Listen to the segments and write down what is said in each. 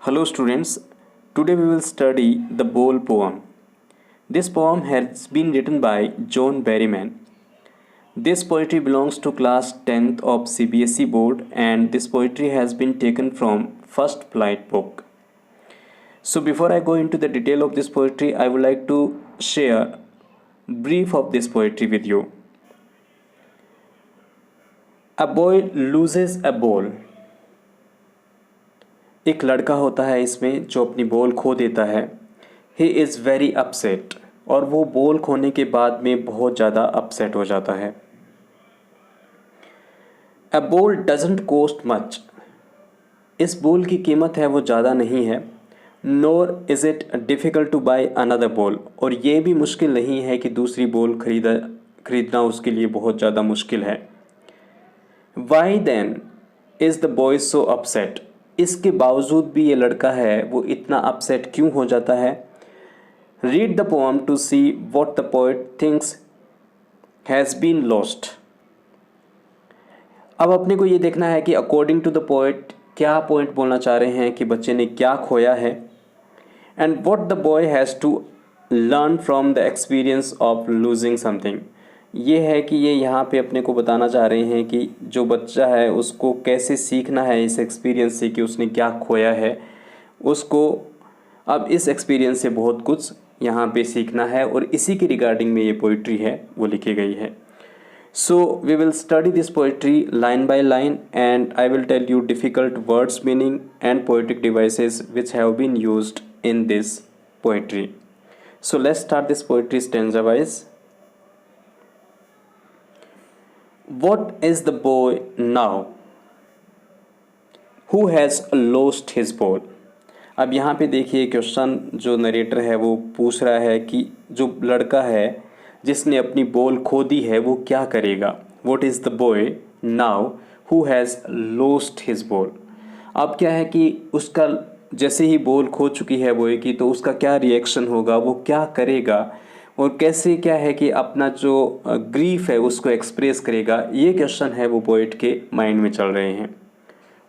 Hello students, today we will study the Bowl poem. This poem has been written by John Berryman. This poetry belongs to class 10th of CBSE board and this poetry has been taken from First Flight book. So before I go into the detail of this poetry, I would like to share brief of this poetry with you. A boy loses a ball. एक लड़का होता है इसमें जो अपनी ball खो देता है. ही इज़ वेरी अपसेट और वो बॉल खोने के बाद में बहुत ज़्यादा अपसेट हो जाता है. A ball doesn't cost much. इस बॉल की कीमत है वो ज़्यादा नहीं है. Nor is it difficult to buy another ball. और ये भी मुश्किल नहीं है कि दूसरी बॉल खरीदना उसके लिए बहुत ज़्यादा मुश्किल है. Why then is the boy so upset. इसके बावजूद भी ये लड़का है वो इतना अपसेट क्यों हो जाता है. Read the poem to see what the poet thinks has been lost. अब अपने को ये देखना है कि अकॉर्डिंग टू द पोएट क्या पॉइंट बोलना चाह रहे हैं कि बच्चे ने क्या खोया है. And what the boy has to learn from the experience of losing something. ये है कि ये यहाँ पे अपने को बताना चाह रहे हैं कि जो बच्चा है उसको कैसे सीखना है इस एक्सपीरियंस से कि उसने क्या खोया है. उसको अब इस एक्सपीरियंस से बहुत कुछ यहाँ पे सीखना है और इसी के रिगार्डिंग में ये पोइट्री है वो लिखी गई है. So we will study this poetry line by line and I will tell you difficult words meaning and poetic devices which have been used in this poetry. So let's start this poetry stanza wise. What is the boy now who has lost his ball? अब यहाँ पे देखिए question जो narrator है वो पूछ रहा है कि जो लड़का है जिसने अपनी बॉल खो दी है वो क्या करेगा. What is the boy now who has lost his ball? अब क्या है कि उसका जैसे ही बॉल खो चुकी है बॉय की तो उसका क्या रिएक्शन होगा, वो क्या करेगा और कैसे क्या है कि अपना जो ग्रीफ है उसको एक्सप्रेस करेगा. ये क्वेश्चन है वो पोइट के माइंड में चल रहे हैं.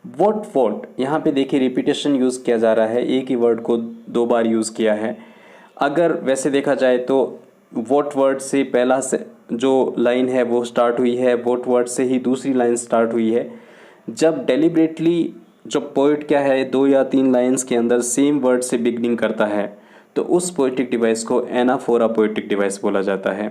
वॉट यहाँ पे देखिए रिपीटेशन यूज़ किया जा रहा है. एक ही वर्ड को दो बार यूज़ किया है. अगर वैसे देखा जाए तो वॉट वर्ड से पहला से जो लाइन है वो स्टार्ट हुई है, वॉट वर्ड से ही दूसरी लाइन स्टार्ट हुई है. जब डेलिबरेटली जो पोइट क्या है 2 या 3 लाइन्स के अंदर सेम वर्ड से बिगनिंग करता है तो उस पोएटिक डिवाइस को एनाफोरा पोएटिक डिवाइस बोला जाता है.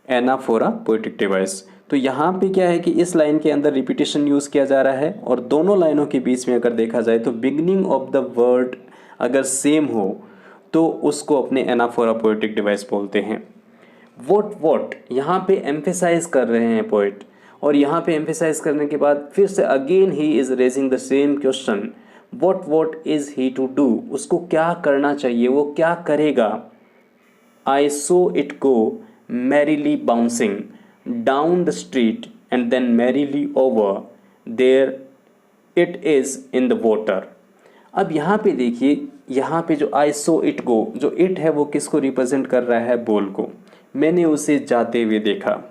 Anaphora poetic device. तो यहाँ पे क्या है कि इस लाइन के अंदर रिपीटेशन यूज़ किया जा रहा है और दोनों लाइनों के बीच में अगर देखा जाए तो बिगनिंग ऑफ द वर्ड अगर सेम हो तो उसको अपने एनाफोरा पोएटिक डिवाइस बोलते हैं. वॉट यहाँ पे एम्फेसाइज कर रहे हैं पोएट और यहाँ पे एम्फेसाइज करने के बाद फिर से again he is raising the same question. What is he to do. उसको क्या करना चाहिए, वो क्या करेगा. I saw it go merrily bouncing down the street and then merrily over there it is in the water. अब यहाँ पे देखिए यहाँ पे जो आई सो इट गो, जो इट है वो किसको रिप्रेजेंट कर रहा है, बॉल को. मैंने उसे जाते हुए देखा.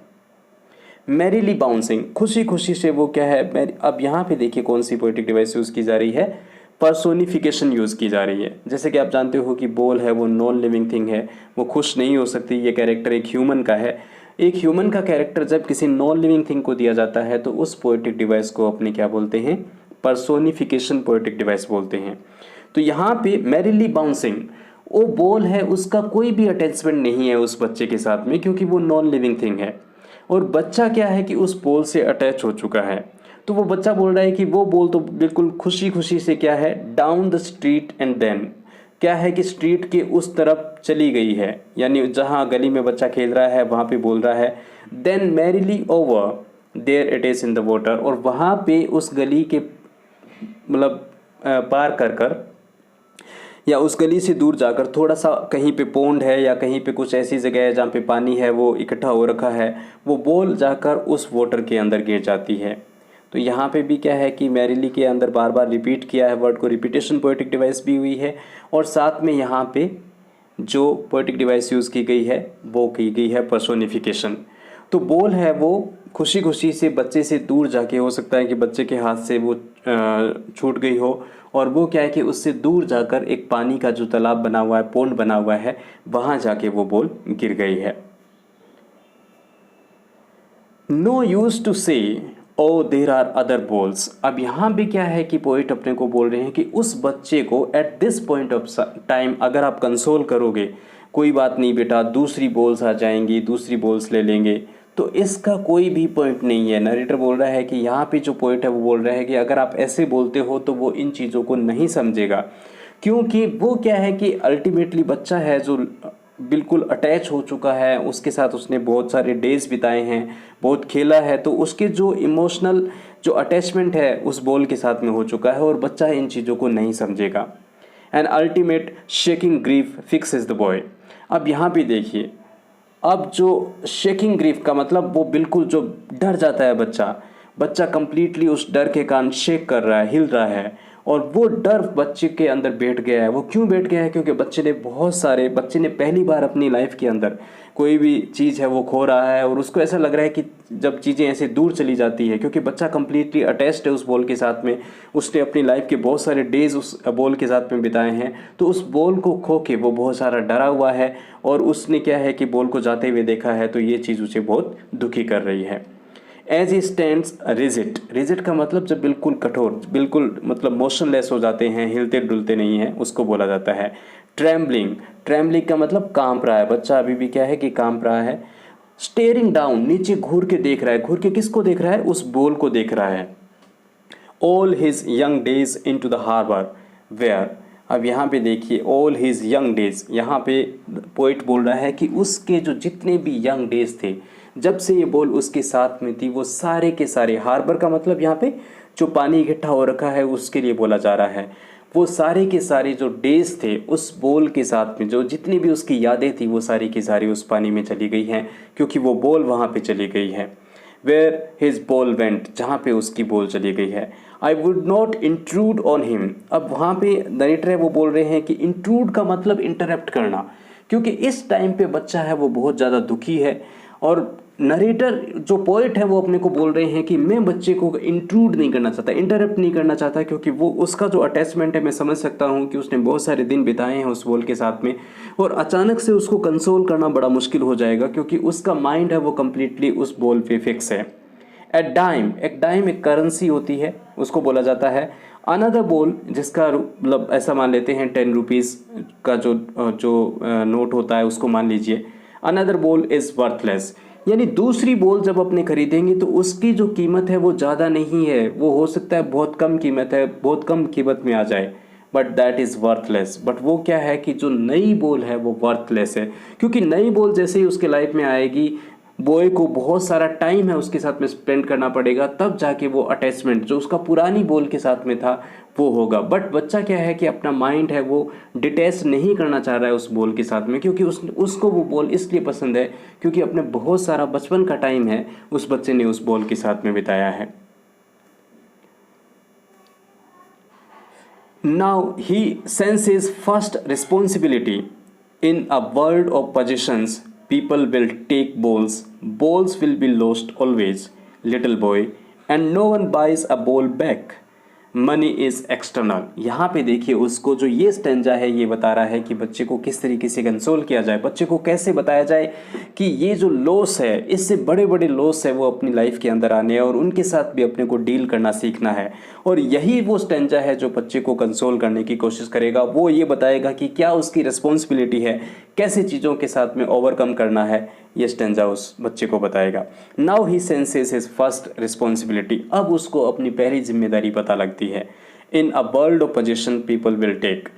मैरीली बाउंसिंग खुशी खुशी से वो क्या है. अब यहाँ पे देखिए कौन सी पोएटिक डिवाइस यूज़ की जा रही है, पर्सोनिफिकेशन यूज़ की जा रही है. जैसे कि आप जानते हो कि बॉल है वो नॉन लिविंग थिंग है, वो खुश नहीं हो सकती. ये कैरेक्टर एक ह्यूमन का है. एक ह्यूमन का कैरेक्टर जब किसी नॉन लिविंग थिंग को दिया जाता है तो उस पोएटिक डिवाइस को अपने क्या बोलते हैं, पर्सोनिफिकेशन पोएटिक डिवाइस बोलते हैं. तो यहाँ पे मैरीली बाउंसिंग वो बॉल है उसका कोई भी अटैचमेंट नहीं है उस बच्चे के साथ में क्योंकि वो नॉन लिविंग थिंग है और बच्चा क्या है कि उस बॉल से अटैच हो चुका है. तो वो बच्चा बोल रहा है कि वो बॉल तो बिल्कुल खुशी खुशी से क्या है down the street and then क्या है कि स्ट्रीट के उस तरफ चली गई है, यानी जहाँ गली में बच्चा खेल रहा है वहाँ पे बोल रहा है. Then merrily over there it is in the water. और वहाँ पे उस गली के मतलब पार कर कर या उस गली से दूर जाकर थोड़ा सा कहीं पे पोंड है या कहीं पे कुछ ऐसी जगह है जहाँ पे पानी है वो इकट्ठा हो रखा है, वो बॉल जाकर उस वाटर के अंदर गिर जाती है. तो यहाँ पे भी क्या है कि मैरीली के अंदर बार बार रिपीट किया है वर्ड को, रिपीटेशन पोएटिक डिवाइस भी हुई है और साथ में यहाँ पे जो पोएटिक डिवाइस यूज़ की गई है वो की गई है पर्सोनिफिकेशन. तो बॉल है वो खुशी खुशी से बच्चे से दूर जाके, हो सकता है कि बच्चे के हाथ से वो छूट गई हो, और वो क्या है कि उससे दूर जाकर एक पानी का जो तालाब बना हुआ है, पोंड बना हुआ है, वहाँ जाके वो बॉल गिर गई है। नो यूज टू से ओ देर आर अदर बॉल्स। अब यहाँ भी क्या है कि पोइट अपने को बोल रहे हैं कि उस बच्चे को at this point of time अगर आप कंसोल करोगे, कोई बात नहीं बेटा, दूसरी बॉल्स आ जाएंगी, दूसरी बॉल्स ले लेंगे, तो इसका कोई भी पॉइंट नहीं है। नरेटर बोल रहा है कि यहाँ पे जो पॉइंट है वो बोल रहा है कि अगर आप ऐसे बोलते हो तो वो इन चीज़ों को नहीं समझेगा, क्योंकि वो क्या है कि अल्टीमेटली बच्चा है जो बिल्कुल अटैच हो चुका है, उसके साथ उसने बहुत सारे डेज बिताए हैं, बहुत खेला है, तो उसके जो इमोशनल जो अटैचमेंट है उस बॉल के साथ में हो चुका है, और बच्चा इन चीज़ों को नहीं समझेगा। And ultimate shaking grief fixes the boy. अब यहाँ पे देखिए, अब जो शेकिंग ग्रीफ का मतलब वो बिल्कुल जो डर जाता है बच्चा कंप्लीटली उस डर के कारण शेक कर रहा है, हिल रहा है, और वो डर बच्चे के अंदर बैठ गया है। वो क्यों बैठ गया है? क्योंकि बच्चे ने पहली बार अपनी लाइफ के अंदर कोई भी चीज़ है वो खो रहा है, और उसको ऐसा लग रहा है कि जब चीज़ें ऐसे दूर चली जाती है, क्योंकि बच्चा कंप्लीटली अटैच्ड है उस बॉल के साथ में, उसने अपनी लाइफ के बहुत सारे डेज उस बॉल के साथ में बिताए हैं, तो उस बॉल को खो के वो बहुत सारा डरा हुआ है, और उसने क्या है कि बॉल को जाते हुए देखा है, तो ये चीज़ उसे बहुत दुखी कर रही है। As he stands rigid. Rigid का मतलब जब बिल्कुल कठोर, बिल्कुल मतलब मोशनलेस हो जाते हैं, हिलते डुलते नहीं हैं, उसको बोला जाता है। ट्रैम्बलिंग। ट्रैम्बलिंग का मतलब कांप रहा है, बच्चा अभी भी क्या है कि कांप रहा है। स्टेयरिंग डाउन, नीचे घूर के देख रहा है। घूर के किसको देख रहा है? उस बॉल को देख रहा है। All his young days into the harbour where. अब यहाँ पे देखिए, ऑल हिज यंग डेज, यहाँ पे पोइट बोल रहा है कि उसके जो जितने भी यंग डेज थे, जब से ये बॉल उसके साथ में थी, वो सारे के सारे, हार्बर का मतलब यहाँ पे जो पानी इकट्ठा हो रखा है उसके लिए बोला जा रहा है, वो सारे के सारे जो डेज थे उस बॉल के साथ में, जो जितनी भी उसकी यादें थी, वो सारी की सारी उस पानी में चली गई हैं, क्योंकि वो बॉल वहाँ पे चली गई है। वेयर हिज बॉल वेंट, जहाँ पे उसकी बॉल चली गई है। I would not intrude on him. अब वहाँ पे नरेटर है वो बोल रहे हैं कि इंट्रूड का मतलब इंटरप्ट करना, क्योंकि इस टाइम पे बच्चा है वो बहुत ज़्यादा दुखी है, और नरेटर जो पोइट है वो अपने को बोल रहे हैं कि मैं बच्चे को इंट्रूड नहीं करना चाहता, इंटरप्ट नहीं करना चाहता, क्योंकि वो उसका जो अटैचमेंट है, मैं समझ सकता हूँ कि उसने बहुत सारे दिन बिताए हैं उस बॉल के साथ में, और अचानक से उसको कंसोल करना बड़ा मुश्किल हो जाएगा, क्योंकि उसका माइंड है वो कम्प्लीटली उस बॉल पे फिक्स है। एक डाइम एक करेंसी होती है, उसको बोला जाता है। अनदर बॉल, जिसका मतलब ऐसा मान लेते हैं 10 रुपीज़ का जो नोट होता है, उसको मान लीजिए। अनदर बॉल इज़ वर्थलेस, यानी दूसरी बॉल जब अपने खरीदेंगे तो उसकी जो कीमत है वो ज़्यादा नहीं है, वो हो सकता है बहुत कम कीमत है, बहुत कम कीमत में आ जाए, but that is worthless. But वो क्या है कि जो नई बॉल है वो वर्थलेस है, क्योंकि नई बॉल जैसे ही उसके लाइफ में आएगी, बॉय को बहुत सारा टाइम है उसके साथ में स्पेंड करना पड़ेगा, तब जाके वो अटैचमेंट जो उसका पुरानी बॉल के साथ में था वो होगा। बट बच्चा क्या है कि अपना माइंड है वो डिटैच नहीं करना चाह रहा है उस बॉल के साथ में, क्योंकि उसको वो बॉल इसलिए पसंद है क्योंकि अपने बहुत सारा बचपन का टाइम है उस बच्चे ने उस बॉल के साथ में बिताया है। Now he senses first responsibility in a world of possessions. People will take balls will be lost always, little boy, and no one buys a ball back. Money is external. यहाँ पे देखिए, उसको जो ये स्टेंजा है ये बता रहा है कि बच्चे को किस तरीके से कंसोल किया जाए, बच्चे को कैसे बताया जाए कि ये जो लॉस है, इससे बड़े बड़े लॉस है वो अपनी लाइफ के अंदर आने हैं, और उनके साथ भी अपने को डील करना सीखना है। और यही वो स्टेंजा है जो बच्चे को कंसोल करने की कोशिश करेगा। वो ये बताएगा कि क्या उसकी रिस्पॉन्सिबिलिटी है, कैसे चीज़ों के साथ में ओवरकम करना है, ये स्टेंजा उस बच्चे को बताएगा। Now he senses his first responsibility, अब उसको अपनी पहली जिम्मेदारी पता लगती है। In a world of position people will take.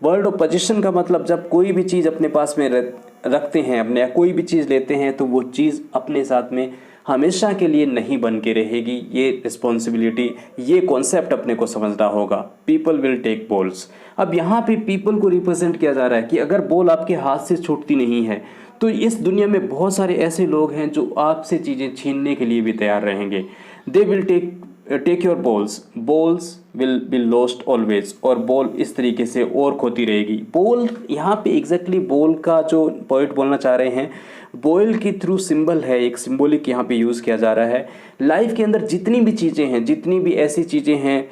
World of position का मतलब जब कोई भी चीज़ अपने पास में रखते हैं अपने, या कोई भी चीज़ लेते हैं, तो वो चीज़ अपने साथ में हमेशा के लिए नहीं बन के रहेगी। ये रिस्पॉन्सिबिलिटी, ये कॉन्सेप्ट अपने को समझना होगा। People will take balls. अब यहाँ पे पीपल को रिप्रेजेंट किया जा रहा है कि अगर बॉल आपके हाथ से छूटती नहीं है तो इस दुनिया में बहुत सारे ऐसे लोग हैं जो आपसे चीज़ें छीनने के लिए भी तैयार रहेंगे। They will take take your balls will be lost always, और बॉल इस तरीके से और खोती रहेगी। बॉल यहाँ पे एग्जैक्टली बॉल का जो पॉइंट बोलना चाह रहे हैं, बॉल के थ्रू सिंबल है, एक सिंबॉलिक यहाँ पे यूज़ किया जा रहा है। लाइफ के अंदर जितनी भी चीज़ें हैं, जितनी भी ऐसी चीज़ें हैं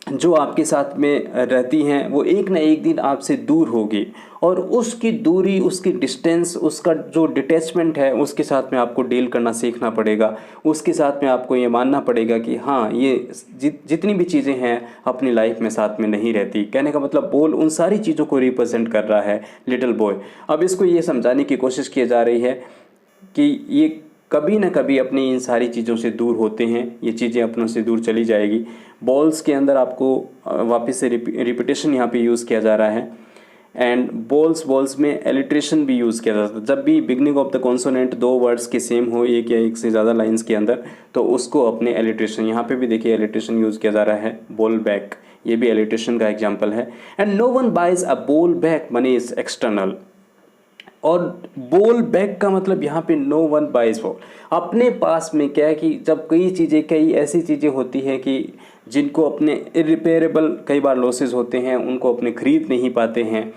जो आपके साथ में रहती हैं, वो एक ना एक दिन आपसे दूर होगी, और उसकी दूरी, उसकी डिस्टेंस, उसका जो डिटैचमेंट है, उसके साथ में आपको डील करना सीखना पड़ेगा। उसके साथ में आपको ये मानना पड़ेगा कि हाँ, ये जितनी भी चीज़ें हैं अपनी लाइफ में साथ में नहीं रहती। कहने का मतलब बॉल उन सारी चीज़ों को रिप्रेजेंट कर रहा है, लिटिल बॉय। अब इसको ये समझाने की कोशिश की जा रही है कि ये कभी ना कभी अपनी इन सारी चीज़ों से दूर होते हैं, ये चीज़ें अपनों से दूर चली जाएगी। बॉल्स के अंदर आपको वापस से रिपीटेशन यहाँ पे यूज़ किया जा रहा है, एंड बॉल्स में एलिट्रेशन भी यूज़ किया जाता है। जब भी बिगनिंग ऑफ द कॉन्सोनेंट दो वर्ड्स के सेम हो, एक या एक से ज़्यादा लाइंस के अंदर, तो उसको अपने एलिट्रेशन, यहाँ पे भी देखिए एलिट्रेशन यूज़ किया जा रहा है। बॉल बैक, ये भी एलिट्रेशन का एग्जाम्पल है। And no one buys a ball back, money is external. और बॉल बैक का मतलब यहाँ पे नो वन बाइज बॉल, अपने पास में क्या है कि जब कई ऐसी चीज़ें होती हैं कि जिनको अपने इरिपेयरेबल कई बार लॉसेस होते हैं, उनको अपने खरीद नहीं पाते हैं,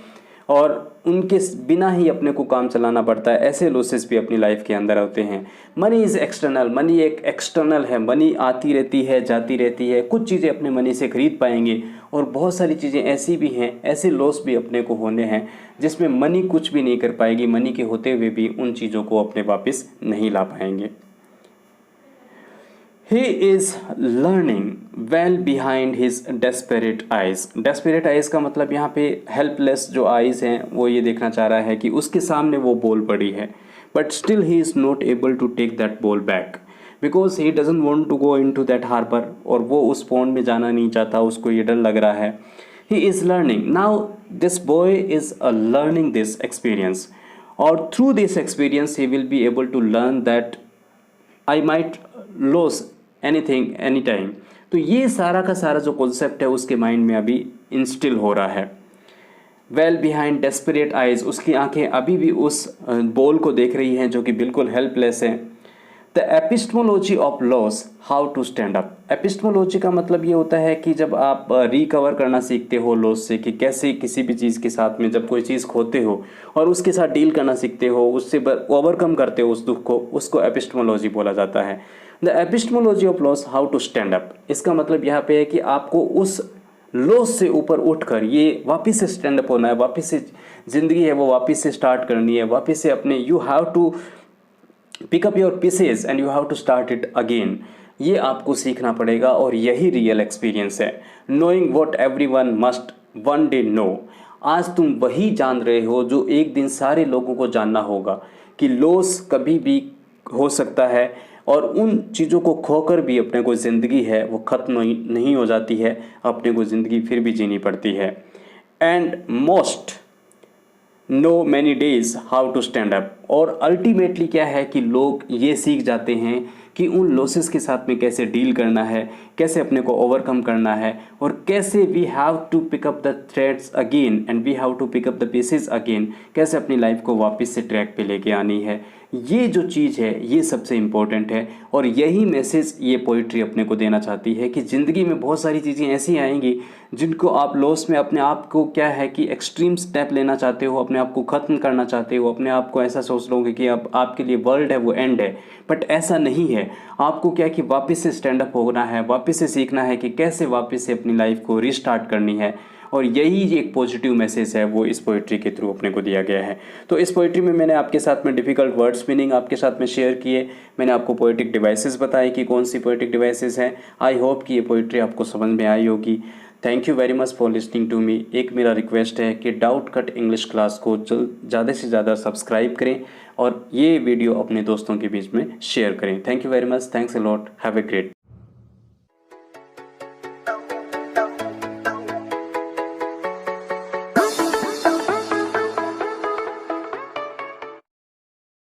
और उनके बिना ही अपने को काम चलाना पड़ता है, ऐसे लॉसेस भी अपनी लाइफ के अंदर होते हैं। मनी इज़ एक्सटर्नल, मनी एक एक्सटर्नल है, मनी आती रहती है, जाती रहती है। कुछ चीज़ें अपने मनी से खरीद पाएंगे, और बहुत सारी चीज़ें ऐसी भी हैं, ऐसे लॉस भी अपने को होने हैं जिसमें मनी कुछ भी नहीं कर पाएगी, मनी के होते हुए भी उन चीज़ों को अपने वापस नहीं ला पाएंगे। He is learning well behind his desperate eyes। desperate eyes का मतलब यहाँ पे helpless जो eyes हैं, वो ये देखना चाह रहा है कि उसके सामने वो बॉल पड़ी है, but still he is not able to take that ball back because he doesn't want to go into that harbor, और वो उस पॉन्ड में जाना नहीं चाहता, उसको ये डर लग रहा है। He is learning now, this boy is learning this experience, और through this experience he will be able to learn that I might lose anything anytime। तो ये सारा का सारा जो कॉन्सेप्ट है उसके माइंड में अभी इंस्टिल हो रहा है। वेल बिहाइंड डेस्परेट आइज, उसकी आंखें अभी भी उस बॉल को देख रही हैं जो कि बिल्कुल हेल्पलेस है। The epistemology of loss, how to stand up. Epistemology का मतलब ये होता है कि जब आप रिकवर करना सीखते हो लॉस से, कि कैसे किसी भी चीज़ के साथ में जब कोई चीज़ खोते हो और उसके साथ डील करना सीखते हो, उससे ओवरकम करते हो उस दुख को, उसको एपिस्टमोलॉजी बोला जाता है। The epistemology of loss, how to stand up, इसका मतलब यहाँ पे है कि आपको उस लॉस से ऊपर उठकर ये वापस से स्टैंड अप होना है, वापस से ज़िंदगी है वो वापस से स्टार्ट करनी है, वापस से अपने you have to pick up your pieces and you have to start it again. ये आपको सीखना पड़ेगा, और यही रियल एक्सपीरियंस है। Knowing what everyone must one day know, आज तुम वही जान रहे हो जो एक दिन सारे लोगों को जानना होगा, कि लॉस कभी भी हो सकता है, और उन चीज़ों को खोकर भी अपने को ज़िंदगी है वो ख़त्म नहीं हो जाती है, अपने को ज़िंदगी फिर भी जीनी पड़ती है। And most know many days how to stand up, और अल्टीमेटली क्या है कि लोग ये सीख जाते हैं कि उन लॉसेस के साथ में कैसे डील करना है, कैसे अपने को ओवरकम करना है, और कैसे we have to pick up the threads again and we have to pick up the pieces again, कैसे अपनी लाइफ को वापस से ट्रैक पे लेके आनी है। ये जो चीज़ है ये सबसे इम्पोर्टेंट है, और यही मैसेज ये पोइट्री अपने को देना चाहती है कि ज़िंदगी में बहुत सारी चीज़ें ऐसी आएंगी जिनको आप लॉस में अपने आप को क्या है कि एक्सट्रीम स्टेप लेना चाहते हो, अपने आप को ख़त्म करना चाहते हो, अपने आप को ऐसा सोच लोगे कि अब आपके लिए वर्ल्ड है वो एंड है, बट ऐसा नहीं है। आपको क्या कि वापस से स्टैंड अप होना है, वापस से सीखना है कि कैसे वापस से अपनी लाइफ को रिस्टार्ट करनी है, और यही एक पॉजिटिव मैसेज है वो इस पोइट्री के थ्रू अपने को दिया गया है। तो इस पोइट्री में मैंने आपके साथ में डिफ़िकल्ट वर्ड्स मीनिंग आपके साथ में शेयर किए, मैंने आपको पोइटिक डिवाइसेस बताए कि कौन सी पोइटिक डिवाइसेस हैं। आई होप कि ये पोइट्री आपको समझ में आई होगी। Thank you very much for listening to me. एक मेरा रिक्वेस्ट है कि डाउट कट इंग्लिश क्लास को ज़्यादा से ज़्यादा सब्सक्राइब करें, और ये वीडियो अपने दोस्तों के बीच में शेयर करें। Thank you very much, thanks a lot, have a great.